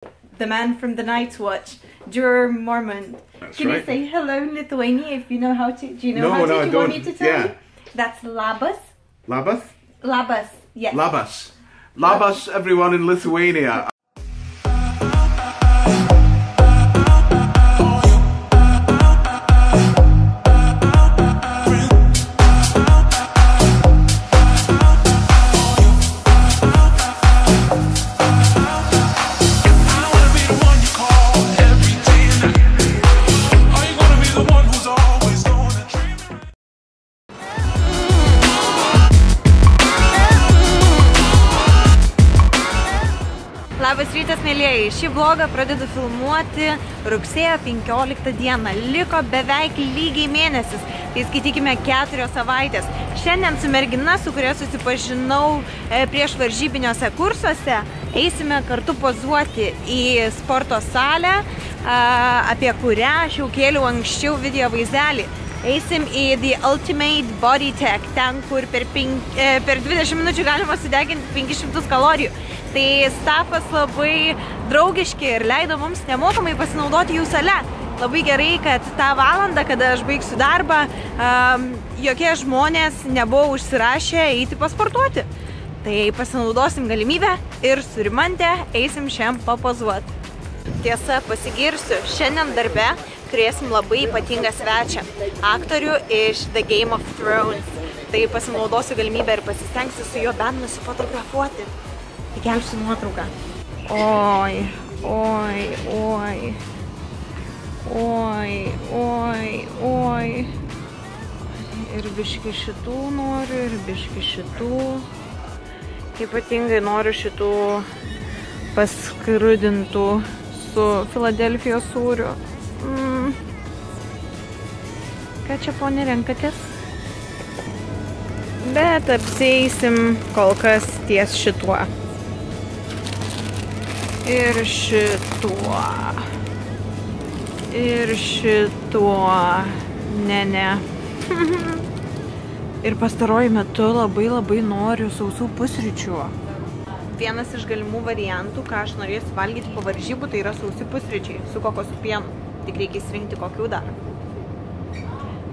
The man from the Night's Watch, Juror Mormont. Can you say hello in Lithuania if you know how to? Do you know how to? Do you want me to tell you? That's labas. Labas? Labas, yes. Labas. Labas, everyone in Lithuania. Labas rytas, mėlėjai. Šį vlogą pradedu filmuoti rugsėjo 15 dieną. Liko beveik lygiai mėnesis, tai skaitykime 4 savaitės. Šiandien su mergina, su kuria susipažinau prieš varžybiniuose kursuose, eisime kartu pozuoti į sporto salę, apie kurią aš jau kėliau anksčiau video vaizdelį. Eisim į The Ultimate Body Tech, ten, kur per 20 minučių galima sudeginti 500 kalorijų. Tai stafas labai draugiški ir leido mums nemokamai pasinaudoti jų sale. Labai gerai, kad tą valandą, kada aš baigsiu darbą, jokie žmonės nebuvo užsirašę eiti pasportuoti. Tai pasinaudosim galimybę ir su Rimante eisim šiandien papozuoti. Tiesa, pasigirsiu, šiandien darbe turėsim labai ypatingą svečią, aktorių iš The Game of Thrones. Tai pasinaudosiu galimybę ir pasistengsiu su juo bent nusifotografuoti. Įkelsiu nuotrauką. Oi, oi, oi. Oi, oi, oi. Ir biški šitų noriu, ir biški šitų. Ypatingai noriu šitų paskrudintų su Filadelfijos sūriu. Ką čia, ponė, renkatės? Bet apsieisim kol kas ties šituo. Ir šituo. Ir šituo. Ne. Ir pastaruoju metu labai noriu sausų pusryčių. Vienas iš galimų variantų, ką aš norėsiu valgyti po varžybų, tai yra sausi pusryčiai su kokosų pienu. Tik reikia įsirinkti kokių dar.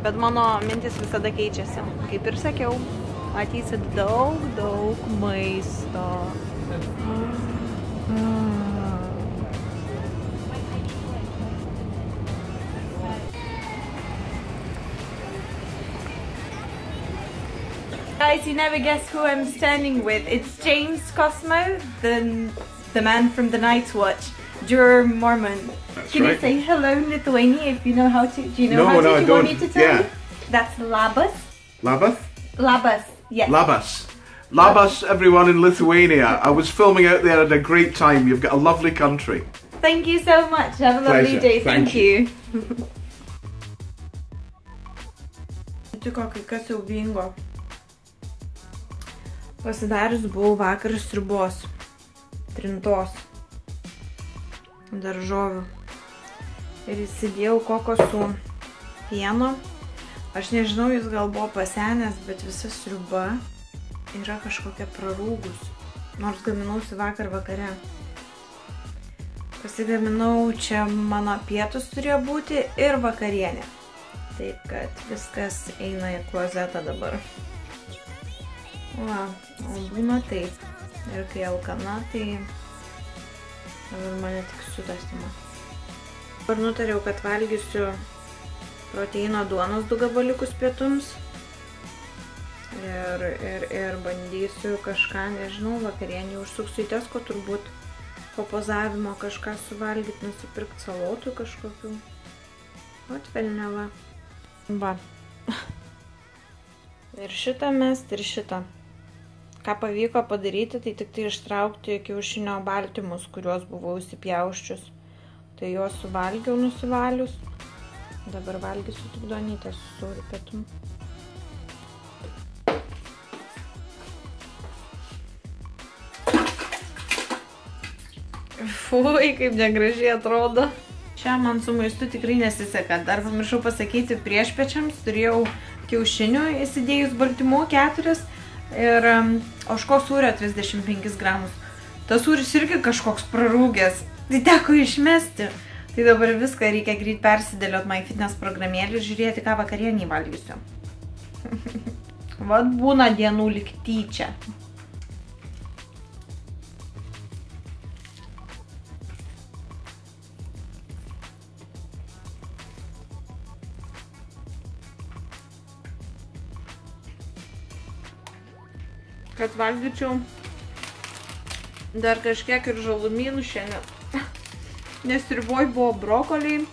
Bet mano mintis visada keičiasi. Kaip ir sakiau, matysit daug maisto. Guys, you never guess who I'm standing with. It's James Cosmo, the man from the Night's Watch, Juror Mormont. Can you say hello in Lithuania if you know how to? Do you know how to? Do you want me to tell you? That's labas. Labas? Labas, yes. Labas. Labas, everyone in Lithuania. I was filming out there at a great time. You've got a lovely country. Thank you so much. Have a lovely day. Thank you. Tiko kai kas siaubingo. Pasidarius buvau vakar sriubos, trintos, daržovių. Ir įsidėjau kokosų pieno. Aš nežinau, jis gal buvo pasenęs, bet visa sriuba yra kažkokia prarūgus. Nors gaminausi vakar vakare. Pasigaminau, čia mano pietus turėjo būti ir vakarienė. Taip, kad viskas eina į klozetą dabar. Va, o būna taip. Ir kai alkana, tai dabar mane tik sudastima. Dabar nutariau, kad valgysiu proteino duonos 2 gabaliukus pietums. Ir bandysiu kažką, nežinau, vakarienį užsuksiu į Tesco, turbūt po pozavimo kažką suvalgyti, nusipirkti salotų kažkokių. Ot, velniava. Va. Ir šitą mest, ir šitą. Ką pavyko padaryti, tai tik tai ištraukti kiaušinio baltymus, kuriuos buvau įsipjausčius. Tai juos suvalgiau nusivalius. Dabar valgysiu tik duonytę su sūriu pietum. Fui, kaip negražiai atrodo. Čia man su maistu tikrai nesiseka. Dar pamiršau pasakyti, priešpečiams turėjau kiaušinių įsidėjus baltymų 4 ir ožkos sūrio 35 gramus. Tas sūris irgi kažkoks prarūgęs. Tai teko išmesti. Tai dabar viską reikia greit persidėliot MyFitness programėlį ir žiūrėti, ką vakarienį valgysiu. Vat būna dienų lyg tyčia. Kad valgyčiau dar kažkiek ir žalumynų šiandien. Nes riboj buvo brokoliai,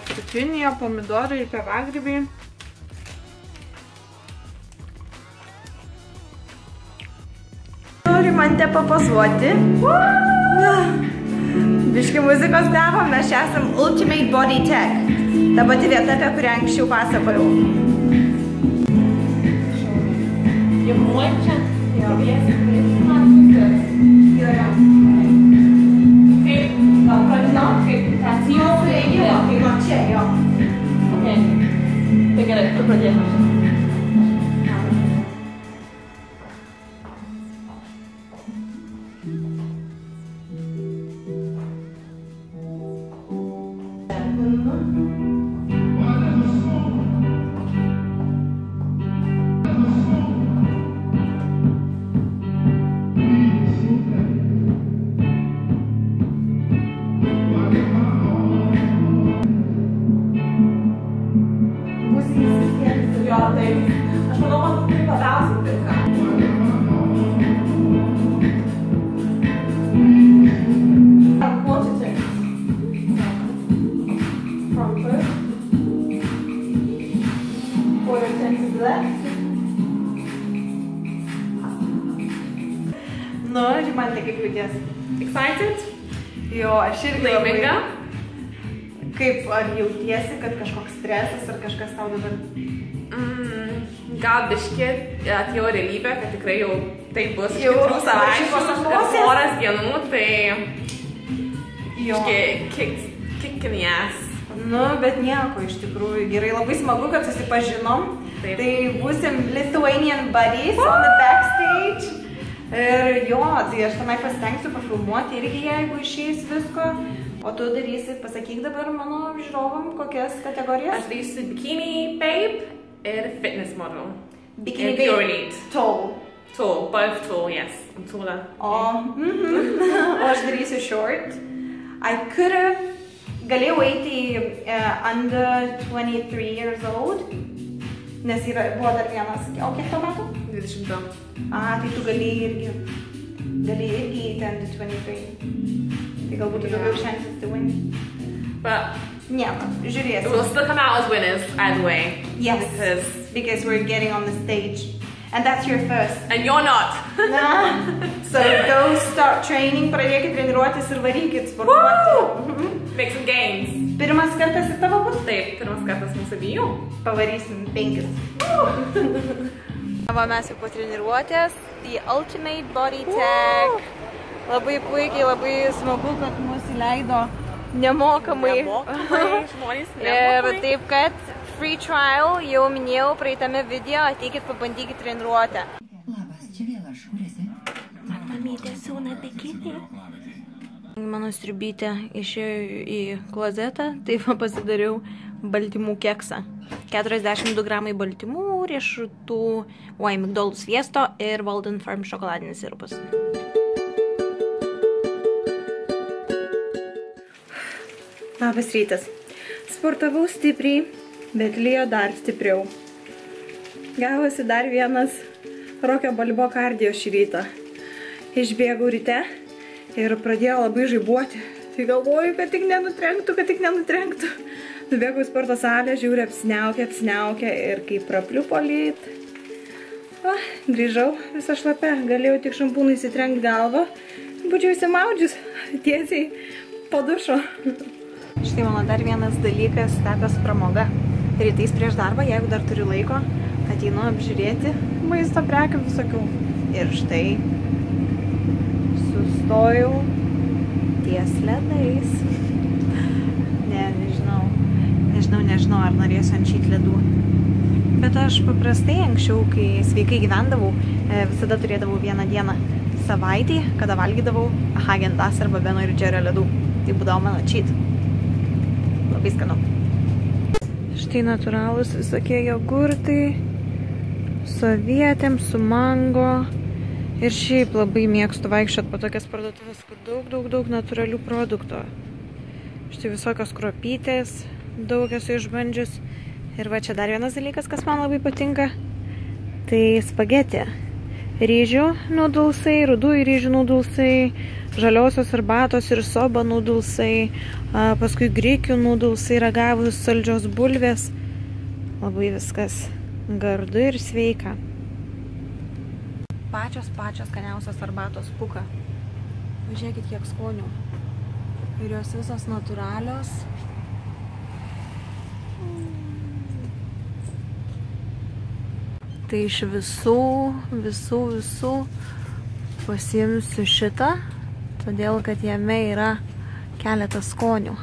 cukinija, pomidorai ir pievagrybiai. Noriu man te papozuoti. Biški muzikos gavo, mes čia esam Ultimate Body Tech. Ta pati vieta, apie kurią anksčiau pasakojau. Jau muočia, jau viesi, Tai gerai, tu pradėsiu. Aš manau, man tai labiausiai tinka. Quantity. From first. Quarter tenth to left. Nu, man tai kaip jauties. Excited? Jo, aš irgi laiminga. Kaip, ar jautiesi, kad kažkoks stresas ar kažkas tau dabar? Gal biški atėjo realybė, kad tikrai jau tai bus kitų savaičių ir poras dienų, tai kick in the ass. Nu, bet nieko, iš tikrųjų, gerai, labai smagu, kad susipažinom. Tai būsim Lithuanian buddies on the backstage. Ir jo, tai aš tenai pasitengsiu pafilmuoti irgi, jeigu išeis visko. O tu darysi, pasakyk dabar mano žiūrovam, kokias kategorijas? Aš darysiu bikini babe ir fitness model. Bikini babe, tall. Tall, both tall, yes. I'm taller. O aš darysiu short. I could've, galėjau eiti under 23 years old, nes buvo dar vienas, o kiek to metų? 22. Tai tu galėjai irgi eiti under 23. Tai galbūt daugiau chances to win. But nieko, žiūrėsim. We'll still come out as winners either way. Yes, because we're getting on the stage. And that's your first. And you're not. So go start training, pradėkit treniruotis ir varykit sportuoti. Make some gains. Pirmas kartas į tavo bus? Taip, pirmas kartas mūsų bijau. Pavarysim 5. Va, mes jau po treniruotės. The Ultimate Body Tech. Labai puikiai, labai smagu, kad mus įleido nemokamai. Žmonės nemokamai. Ir taip, kad free trial, jau minėjau praeitame video, ateikit pabandykit treniruotę. Labas, čia vėl aš, kur esi? Man mamytė siūna bikinį. Mano sriubytė išėjo į klozetą, taip pasidariau baltymų keksą. 42 gramai baltymų, riešutų, migdolų sviesto ir Walden Farm šokoladinis sirupas. Labas rytas. Sportavau stipriai, bet lijo dar stipriau. Gavosi dar vienas Rokio Balbo kardio šį rytą. Išbėgau ryte ir pradėjau labai žaibuoti. Tai galvoju, kad tik nenutrenktų. Nubėgau į sporto salę, žiūriu, apsiniaukia ir kai prapliupo lyt. Grįžau visą šlapę, galėjau tik šampūną įsitrenkt galvą. Būčiau įsimaudžius tiesiai po dušo. Štai mano dar vienas dalykas tapęs pramoga. Rytais prieš darbą, jeigu dar turiu laiko, ateinu apžiūrėti maisto prekių visokių. Ir štai sustojau ties ledais. Nežinau, ar norėsiu ant šit ledų. Bet aš paprastai anksčiau, kai sveikai gyvendavau, visada turėdavau vieną dieną savaitį, kada valgydavau Häagen-Dazs arba Beno ir Džerio ledų. Tai būdavo mano cheat. Labai skanu. Štai natūralūs visokie jogurtai, su avietėm, su mango. Ir šiaip labai mėgstu vaikščiot po tokias parduotuvės, kur daug natūralių produktų. Štai visokios kruopytės, daug esu išbandžius. Ir va čia dar vienas dalykas, kas man labai patinka. Tai spageti. Ryžių nudulsai, rudųjų ryžių nudulsai, žaliosios arbatos ir soba nudulsai, paskui grikių nudulsai, ragavus saldžios bulvės. Labai viskas gardu ir sveika. Pačios skaniausios arbatos puka. Žiūrėkit, kiek skonių. Ir jos visos natūralios. Tai iš visų pasiimsiu šitą, todėl kad jame yra keletas skonių.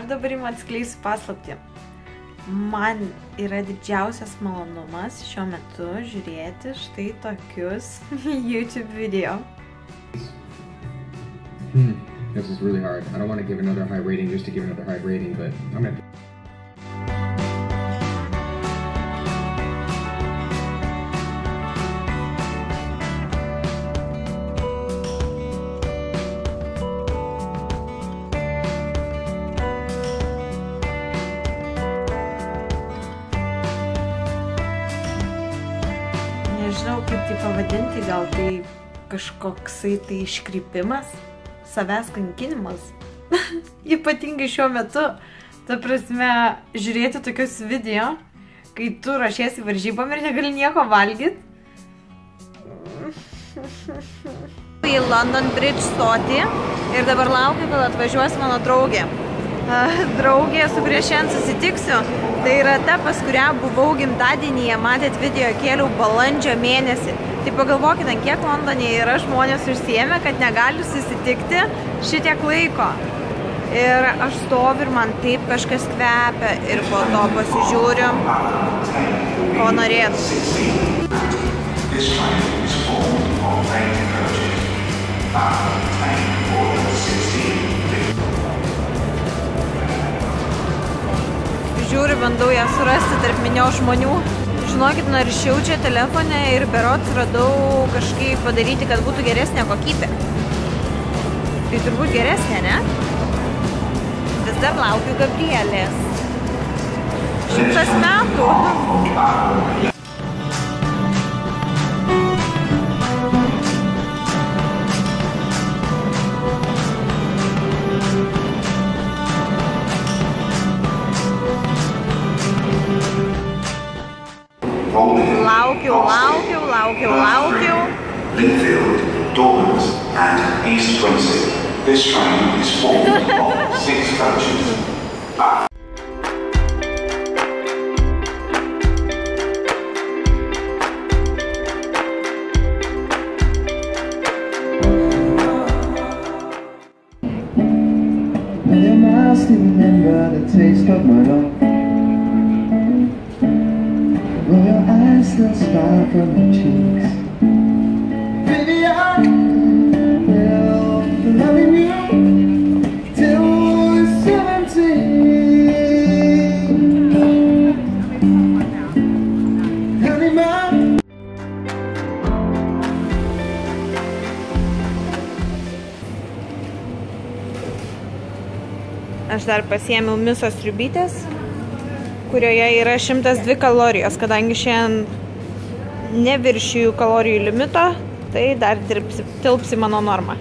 Dabar jums atskleisiu paslaptį. Man yra didžiausias malonumas šiuo metu žiūrėti štai tokius YouTube video. This is really hard. I don't want to give another high rating just to give another high rating, but I'm gonna... Nežinau, kaip tai pavadinti, gal tai kažkoksai tai iškrypimas, savęs kankinimas. Ypatingai šiuo metu, ta prasme, žiūrėti tokius video, kai tu ruošiesi varžybom ir negali nieko valgyti. Į London Bridge stotį ir dabar laukiu, kad atvažiuos mano draugė. Draugė, su kuria šiandien susitiksiu, tai yra ta, pas kurią buvau gimtadienyje, matėt video, kėliau balandžio mėnesį. Tai pagalvokit, ant kiek Londone yra žmonės užsiėmę, kad negali susitikti šitiek laiko. Ir aš stoviu ir man taip kažkas kvepia ir po to pasižiūriu, ko norėtų. Žiūriu, bandau ją surasti tarp minios žmonių. Žinokit, naršiau čia telefone ir berods radau kažkaip padaryti, kad būtų geresnė kokybė. Tai turbūt geresnė, ne? Vis dar laukiu Gabrielės. 100 metų. Laukiau. Linfield, Dormans and East Brunswick. This train is formed of 6 coaches. still remember the taste of my love. Will your eyes still smile from your cheeks? Baby, I will be loving you till we're 17. Honey, my Aš dar pasiėmiau miso sriubytės, kurioje yra 102 kalorijos, kadangi šiandien neviršiju kalorijų limito, tai dar tilpsi mano normą.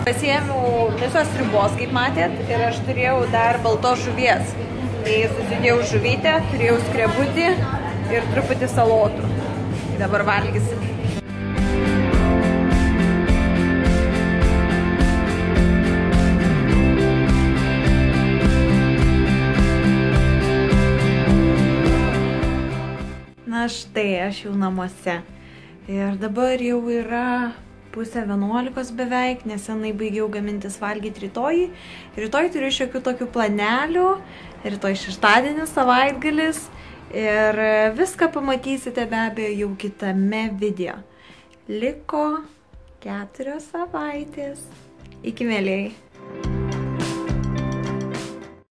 Pasiėmiau miso sriubos, kaip matėt, ir aš turėjau dar baltos žuvies. Tai susidėjau žuvytę, turėjau skrebutį ir truputį salotų. Dabar valgysim. Na štai, aš jau namuose. Ir dabar jau yra 10:30 beveik, nesenai baigiau gamintis valgyti rytoj. Rytoj turiu šiokių tokių planelių, rytoj šeštadienis, savaitgalis. Ir viską pamatysite be abejo jau kitame video. Liko 4 savaitės. Iki, mielieji.